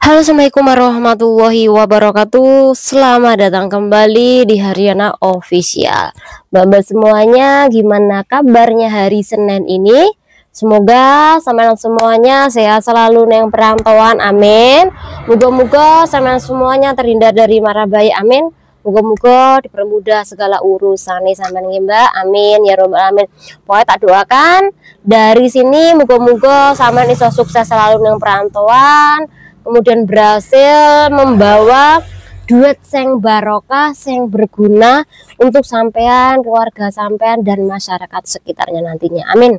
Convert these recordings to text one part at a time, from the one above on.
Halo, Assalamualaikum warahmatullahi wabarakatuh. Selamat datang kembali di Haryana Official. Mbak-mbak semuanya, gimana kabarnya hari Senin ini? Semoga sampean semuanya sehat selalu neng perantauan, amin. Moga-moga sampean semuanya terhindar dari mara bahaya, amin. Moga-moga dipermudah segala urusan nih sampean Mbak, amin ya robbal alamin. Pokoknya tak doakan dari sini moga-moga sampean iso sukses selalu neng perantauan, kemudian berhasil membawa duit sing barokah, sing berguna untuk sampean, keluarga sampean dan masyarakat sekitarnya nantinya, amin.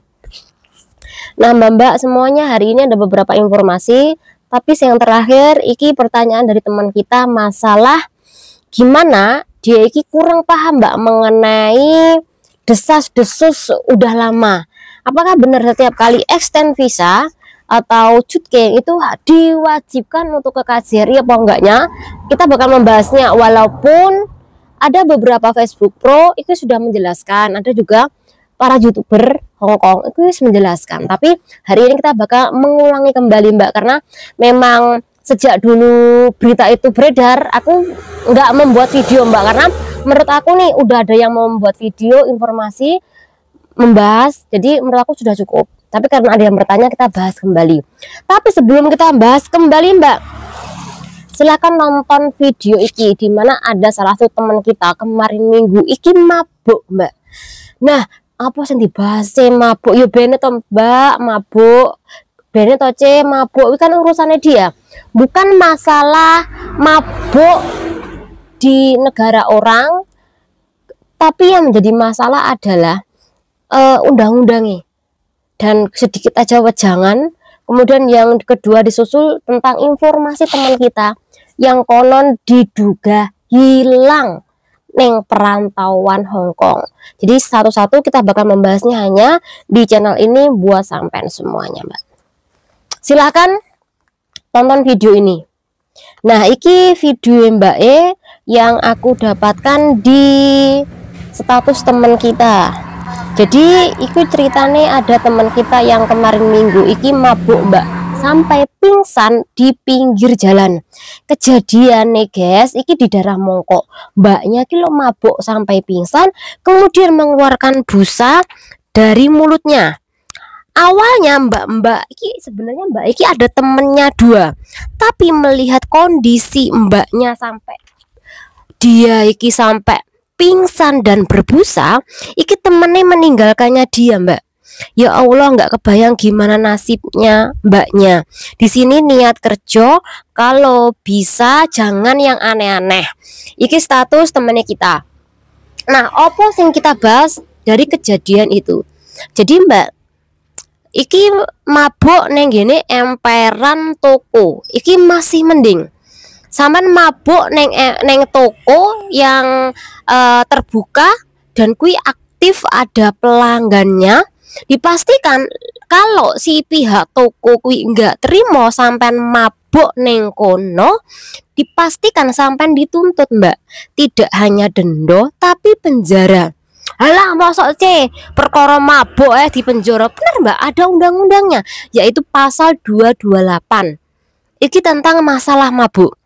Nah mbak-mbak semuanya, hari ini ada beberapa informasi, tapi yang terakhir iki pertanyaan dari teman kita, masalah gimana dia iki kurang paham mbak mengenai desas-desus udah lama. Apakah benar setiap kali extend visa atau cutking itu diwajibkan untuk ke KJRI apa enggaknya? Kita bakal membahasnya, walaupun ada beberapa Facebook Pro itu sudah menjelaskan, ada juga para YouTuber Hongkong itu menjelaskan, tapi hari ini kita bakal mengulangi kembali mbak, karena memang sejak dulu berita itu beredar aku nggak membuat video mbak, karena menurut aku nih udah ada yang membuat video informasi membahas, jadi menurut aku sudah cukup. Tapi karena ada yang bertanya, kita bahas kembali. Tapi sebelum kita bahas kembali mbak, silahkan nonton video iki, dimana ada salah satu teman kita kemarin minggu iki mabuk mbak. Nah apa yang dibahas mabuk, yo bener toh mbak, mabuk bener toh mabuk, itu kan urusannya dia, bukan masalah mabuk di negara orang, tapi yang menjadi masalah adalah undang-undangnya. Dan sedikit aja wejangan. Kemudian yang kedua disusul tentang informasi teman kita yang konon diduga hilang neng perantauan Hongkong. Jadi satu-satu kita bakal membahasnya hanya di channel ini buat sampean semuanya mbak. Silakan tonton video ini. Nah iki video mbak yang aku dapatkan di status teman kita. Jadi itu ceritanya ada teman kita yang kemarin minggu iki mabuk mbak, sampai pingsan di pinggir jalan. Kejadian nih guys, iki di daerah Mongkok. Mbaknya kilo mabuk sampai pingsan, kemudian mengeluarkan busa dari mulutnya. Awalnya mbak iki sebenarnya mbak iki ada temennya dua, tapi melihat kondisi mbaknya sampai dia iki sampai pingsan dan berbusa, iki temennya meninggalkannya dia mbak. Ya Allah, nggak kebayang gimana nasibnya mbaknya. Di sini niat kerja, kalau bisa jangan yang aneh-aneh. Iki status temennya kita. Nah opo sing kita bahas dari kejadian itu. Jadi mbak iki mabuk neng gini emperan toko, iki masih mending. Sampean mabuk neng toko yang terbuka dan kui aktif ada pelanggannya, dipastikan kalau si pihak toko kui enggak terima sampean mabuk neng kono, dipastikan sampean dituntut mbak, tidak hanya denda tapi penjara. Alah mosok perkara mabuk di penjara, bener mbak, ada undang-undangnya yaitu pasal 228. Iki tentang masalah mabuk.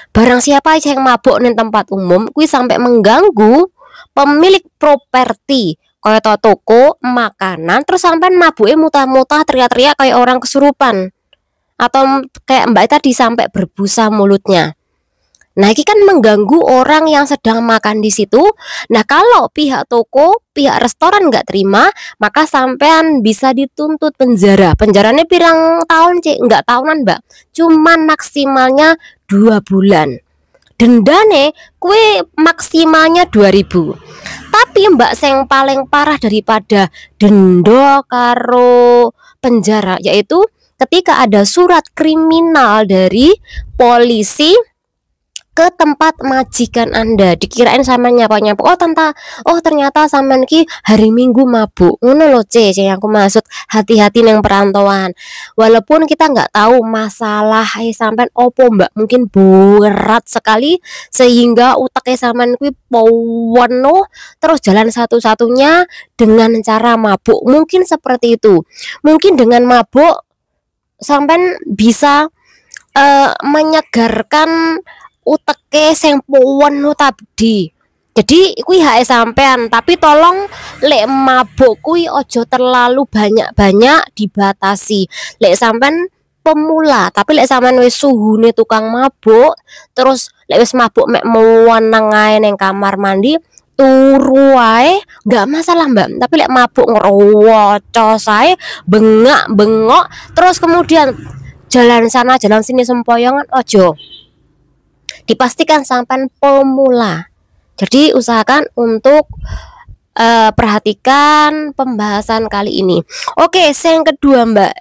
Barang siapa yang mabuk di tempat umum kuwi sampai mengganggu pemilik properti kayak toko, makanan, terus sampai mabuknya muntah-muntah, teriak-teriak kayak orang kesurupan, atau kayak mbak tadi sampai berbusa mulutnya. Nah ini kan mengganggu orang yang sedang makan di situ. Nah kalau pihak toko, pihak restoran nggak terima, maka sampean bisa dituntut penjara. Penjaranya pirang tahun nggak tahunan mbak, cuman maksimalnya 2 bulan. Dendane kue maksimalnya 2.000. Tapi mbak yang paling parah daripada denda karo penjara, yaitu ketika ada surat kriminal dari polisi ke tempat majikan Anda, dikirain sama nyapa-nyapa, oh ternyata sampean ki hari Minggu mabuk, ngono lho yang aku maksud. Hati-hati neng perantauan, walaupun kita nggak tahu masalah sampean opo mbak, mungkin berat sekali sehingga utaknya sampean ki penuh, terus jalan satu-satunya dengan cara mabuk, mungkin seperti itu. Mungkin dengan mabuk sampean bisa menyegarkan uteke sing puwen tadi. Jadi kuwi hak sampean, tapi tolong lek mabuk kuwi ojo terlalu banyak-banyak, dibatasi. Lek sampean pemula, tapi lek sampean wis suhune tukang mabuk, terus lek wis mabuk mek meneng ae ning kamar mandi, turu wae nggak masalah Mbak. Tapi lek mabuk ngerowoco sae, bengak-bengok, terus kemudian jalan sana jalan sini sempoyongan, ojo. Dipastikan sampean pemula. Jadi usahakan untuk perhatikan pembahasan kali ini. Oke, yang kedua Mbak,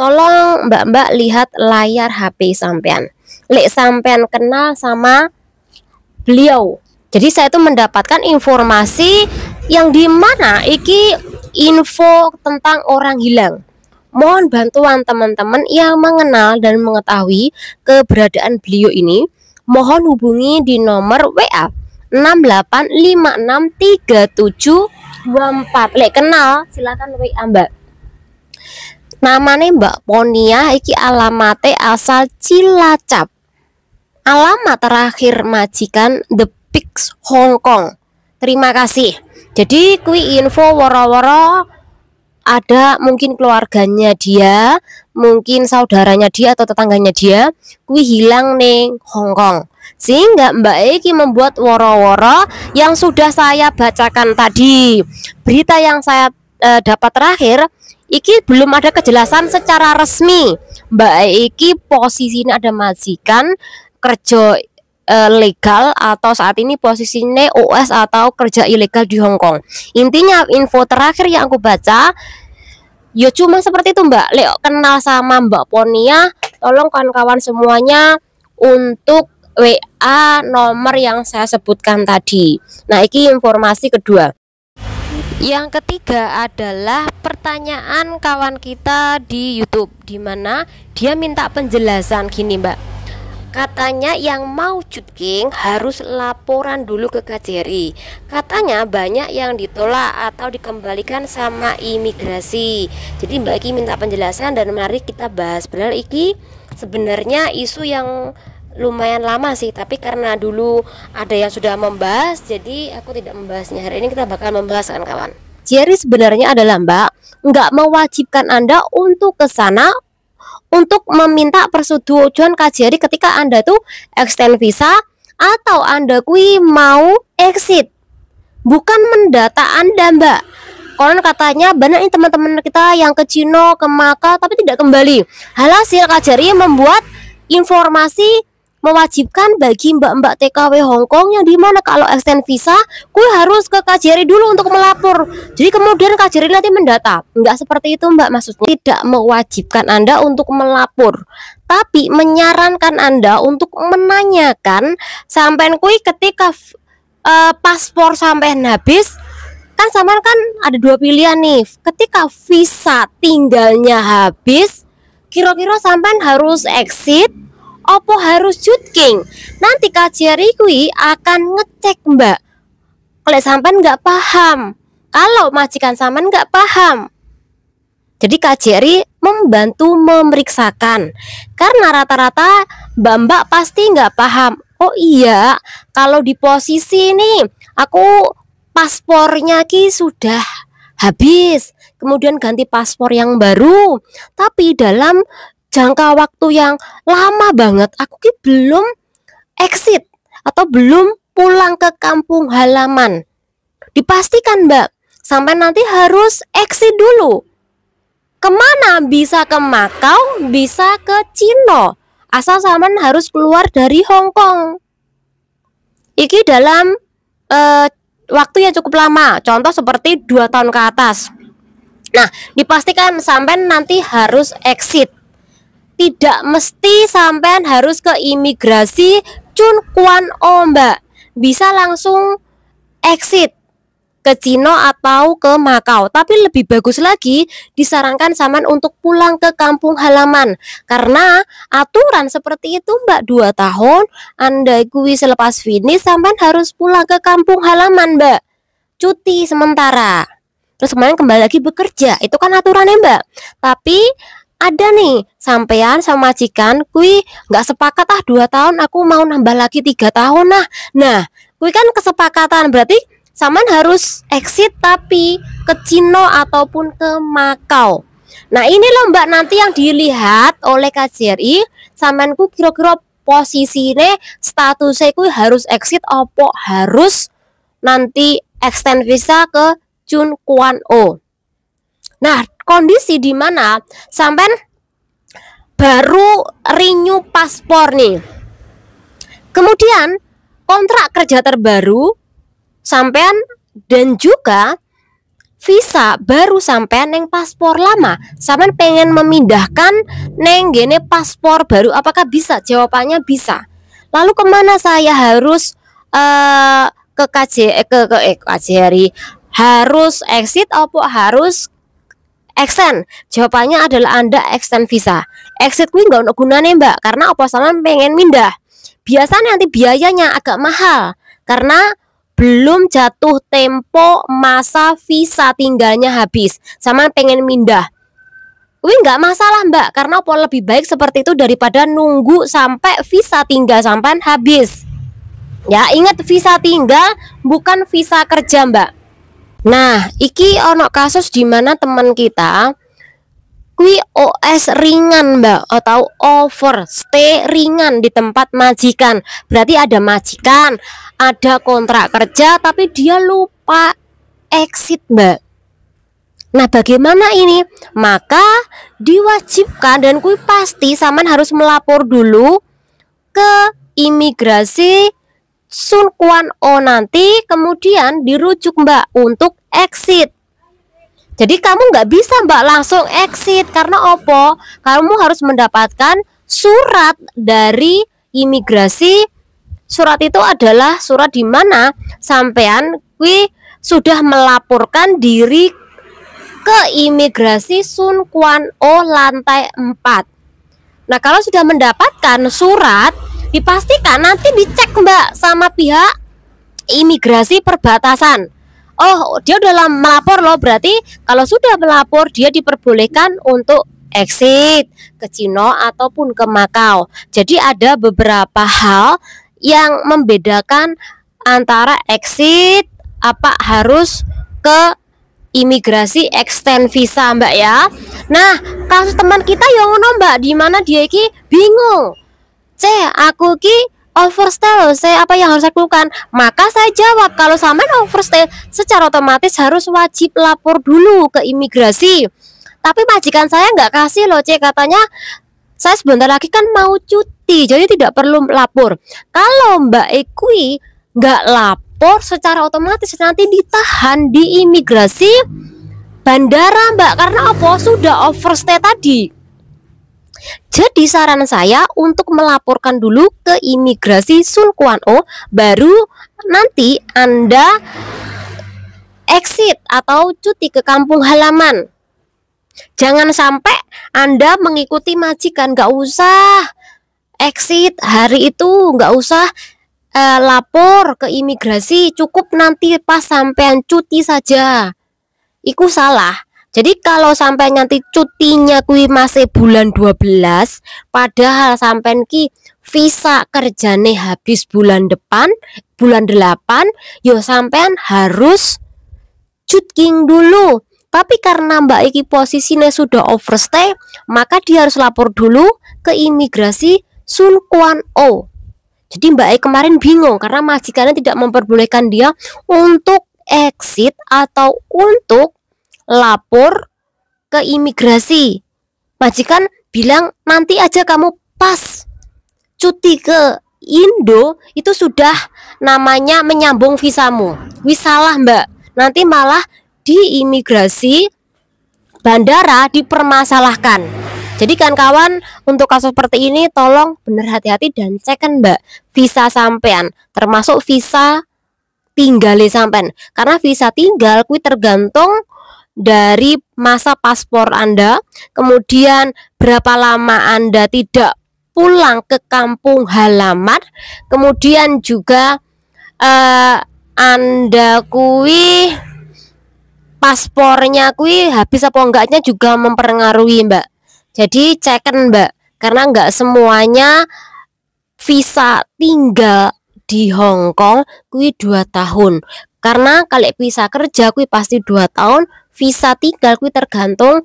tolong Mbak lihat layar HP sampean. Lek sampean kenal sama beliau, jadi saya tuh mendapatkan informasi yang dimana iki info tentang orang hilang. Mohon bantuan teman-teman yang mengenal dan mengetahui keberadaan beliau ini. Mohon hubungi di nomor WA 68563724. Lek kenal silakan WA Mbak. Namanya Mbak Ponia, iki alamate asal Cilacap. Alamat terakhir majikan The Peaks Hong Kong. Terima kasih. Jadi kui info woro-woro ada mungkin keluarganya dia, mungkin saudaranya dia atau tetangganya dia, kui hilang nih Hong Kong. Sehingga Mbak Eki membuat woro-woro yang sudah saya bacakan tadi. Berita yang saya dapat terakhir, iki belum ada kejelasan secara resmi. Mbak Eki posisinya ada majikan kerja legal atau saat ini posisinya US atau kerja ilegal di Hong Kong. Intinya info terakhir yang aku baca ya cuma seperti itu Mbak. Leo kenal sama Mbak Ponia, tolong kawan-kawan semuanya untuk WA nomor yang saya sebutkan tadi. Nah, ini informasi kedua. Yang ketiga adalah pertanyaan kawan kita di YouTube, di mana dia minta penjelasan gini Mbak. Katanya yang mau cutking harus laporan dulu ke KJRI. Katanya banyak yang ditolak atau dikembalikan sama imigrasi. Jadi Mbak Iki minta penjelasan dan mari kita bahas. Padahal Iki sebenarnya isu yang lumayan lama sih, tapi karena dulu ada yang sudah membahas, jadi aku tidak membahasnya. Hari ini kita bakal membahas kan kawan. KJRI sebenarnya adalah Mbak, nggak mewajibkan Anda untuk ke sana untuk meminta persetujuan KJRI ketika Anda tuh extend visa atau Anda kui mau exit. Bukan mendata Anda Mbak. Konon katanya banyak nih teman-teman kita yang ke Cino, ke Macau tapi tidak kembali. Hasil KJRI membuat informasi mewajibkan bagi mbak-mbak TKW Hong Kong yang dimana kalau extend visa kue harus ke KJRI dulu untuk melapor. Jadi kemudian KJRI nanti mendata. Enggak seperti itu Mbak, maksudnya tidak mewajibkan Anda untuk melapor, tapi menyarankan Anda untuk menanyakan sampean kue ketika paspor sampean habis. Kan sampean kan ada dua pilihan nih. Ketika visa tinggalnya habis, kira-kira sampean harus exit opo harus cutking. Nanti KJRI kui akan ngecek Mbak. Kalau sampean nggak paham, kalau majikan sampean nggak paham, jadi KJRI membantu memeriksakan. Karena rata-rata mbak-mbak pasti nggak paham. Oh iya, kalau di posisi ini aku paspornya ki sudah habis, kemudian ganti paspor yang baru, tapi dalam jangka waktu yang lama banget aku ki belum exit atau belum pulang ke kampung halaman. Dipastikan Mbak, sampai nanti harus exit dulu. Kemana? Bisa ke Macau, bisa ke Cino, asal sampean harus keluar dari Hong Kong. Iki dalam waktu yang cukup lama, contoh seperti 2 tahun ke atas. Nah, dipastikan sampean nanti harus exit. Tidak mesti sampean harus ke imigrasi Chun Kwan O Mbak. Bisa langsung exit ke Cino atau ke Macau. Tapi lebih bagus lagi disarankan sampean untuk pulang ke kampung halaman. Karena aturan seperti itu Mbak, 2 tahun Anda kui selepas finish sampean harus pulang ke kampung halaman Mbak. Cuti sementara. Terus kemarin kembali lagi bekerja. Itu kan aturannya Mbak. Tapi ada nih sampean sama majikan kui nggak sepakat 2 tahun, aku mau nambah lagi 3 tahun. Nah kui kan kesepakatan, berarti sampean harus exit tapi ke Cino ataupun ke Makau. Nah ini loh Mbak, nanti yang dilihat oleh KJRI sampean ku kira-kira posisinya statusnya ku harus exit opo harus nanti extend visa ke Chun Kwan O. Nah, kondisi di mana sampean baru renew paspor nih. Kemudian kontrak kerja terbaru sampean dan juga visa baru sampean neng paspor lama. Sampean pengen memindahkan neng gene paspor baru, apakah bisa? Jawabannya bisa. Lalu kemana saya harus ke KJRI? Harus exit atau harus extend? Jawabannya adalah Anda extend visa. Exit kuwi nggak ada gunanya Mbak, karena apa sampean pengen mindah. Biasanya nanti biayanya agak mahal karena belum jatuh tempo masa visa tinggalnya habis. Sama pengen mindah. Kuwi nggak masalah Mbak, karena apa lebih baik seperti itu daripada nunggu sampai visa tinggal sampean habis. Ya ingat, visa tinggal bukan visa kerja Mbak. Nah, iki ono kasus di mana teman kita kui OS ringan Mbak, atau overstay ringan di tempat majikan. Berarti ada majikan, ada kontrak kerja, tapi dia lupa exit Mbak. Nah bagaimana ini? Maka diwajibkan dan kui pasti saman harus melapor dulu ke imigrasi Chun Kwan O nanti, kemudian dirujuk Mbak untuk exit. Jadi kamu nggak bisa Mbak langsung exit, karena opo? Kamu harus mendapatkan surat dari imigrasi. Surat itu adalah surat di mana sampean kui sudah melaporkan diri ke imigrasi Chun Kwan O lantai 4. Nah kalau sudah mendapatkan surat, dipastikan nanti dicek Mbak sama pihak imigrasi perbatasan. Oh dia udah melapor loh, berarti kalau sudah melapor dia diperbolehkan untuk exit ke Cino ataupun ke Makau. Jadi ada beberapa hal yang membedakan antara exit apa harus ke imigrasi extend visa Mbak ya. Nah kasus teman kita yang ngono Mbak, di mana dia iki bingung, aku ki overstay, saya apa yang harus aku lakukan? Maka saya jawab, kalau sampean overstay secara otomatis harus wajib lapor dulu ke imigrasi. Tapi majikan saya nggak kasih loh katanya saya sebentar lagi kan mau cuti, jadi tidak perlu lapor. Kalau Mbak Ekui nggak lapor, secara otomatis nanti ditahan di imigrasi bandara Mbak, karena apa? Sudah overstay tadi. Jadi saran saya untuk melaporkan dulu ke imigrasi Chun Kwan O, baru nanti Anda exit atau cuti ke kampung halaman. Jangan sampai Anda mengikuti majikan, nggak usah exit hari itu, nggak usah lapor ke imigrasi, cukup nanti pas sampean cuti saja. Iku salah. Jadi kalau sampai nanti cutinya kui masih bulan 12, padahal sampai ki visa kerjane habis bulan depan, bulan 8, yo sampean harus cutking dulu. Tapi karena Mbak Iki posisinya sudah overstay, maka dia harus lapor dulu ke imigrasi Chun Kwan O. Jadi Mbak Iki kemarin bingung karena majikannya tidak memperbolehkan dia untuk exit atau untuk lapor ke imigrasi. Majikan bilang nanti aja kamu pas cuti ke Indo itu sudah namanya menyambung visamu. Wis salah Mbak, nanti malah di imigrasi bandara dipermasalahkan. Jadi kan kawan, untuk kasus seperti ini tolong bener hati-hati dan cek kan Mbak visa sampean, termasuk visa tinggal sampean. Karena visa tinggal kuwi tergantung dari masa paspor Anda, kemudian berapa lama Anda tidak pulang ke kampung halaman, kemudian juga Anda kui paspornya kui habis apa enggaknya juga mempengaruhi Mbak. Jadi ceken Mbak, karena nggak semuanya visa tinggal di Hong Kong kui 2 tahun. Karena kalau visa kerja kui pasti 2 tahun, visa tinggal kui tergantung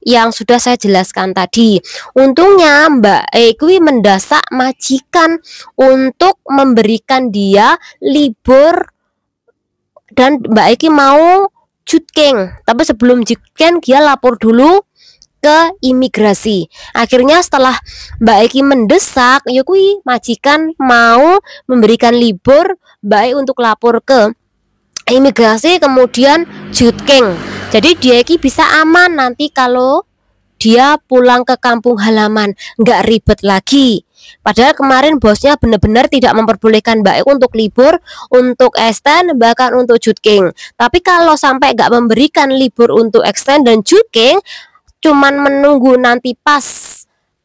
yang sudah saya jelaskan tadi. Untungnya Mbak kui mendesak majikan untuk memberikan dia libur, dan Mbak Eki mau jutkeng. Tapi sebelum jutkeng dia lapor dulu ke imigrasi. Akhirnya setelah Mbak Eki mendesak, ya kui majikan mau memberikan libur Mbak Eki untuk lapor ke imigrasi, kemudian jutkeng. Jadi dia Eki bisa aman nanti kalau dia pulang ke kampung halaman, nggak ribet lagi. Padahal kemarin bosnya benar-benar tidak memperbolehkan Mbak Eki untuk libur, untuk extend, bahkan untuk jutkeng. Tapi kalau sampai nggak memberikan libur untuk extend dan jutkeng, cuman menunggu nanti pas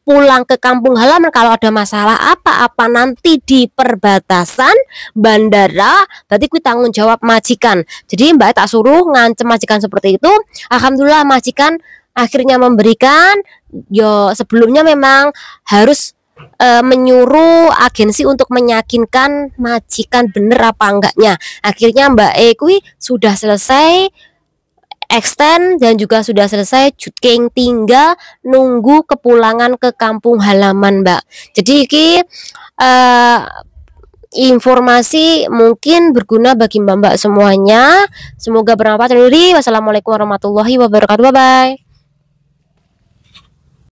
pulang ke kampung halaman, kalau ada masalah apa-apa nanti di perbatasan bandara, berarti ku tanggung jawab majikan. Jadi Mbak tak suruh ngancem majikan seperti itu. Alhamdulillah majikan akhirnya memberikan. Yo sebelumnya memang harus menyuruh agensi untuk meyakinkan majikan bener apa enggaknya. Akhirnya Mbak Eki sudah selesai extend dan juga sudah selesai jutkeng, tinggal nunggu kepulangan ke kampung halaman Mbak. Jadi ini informasi mungkin berguna bagi Mbak-mbak semuanya. Semoga bermanfaat. Wassalamualaikum warahmatullahi wabarakatuh. Bye bye.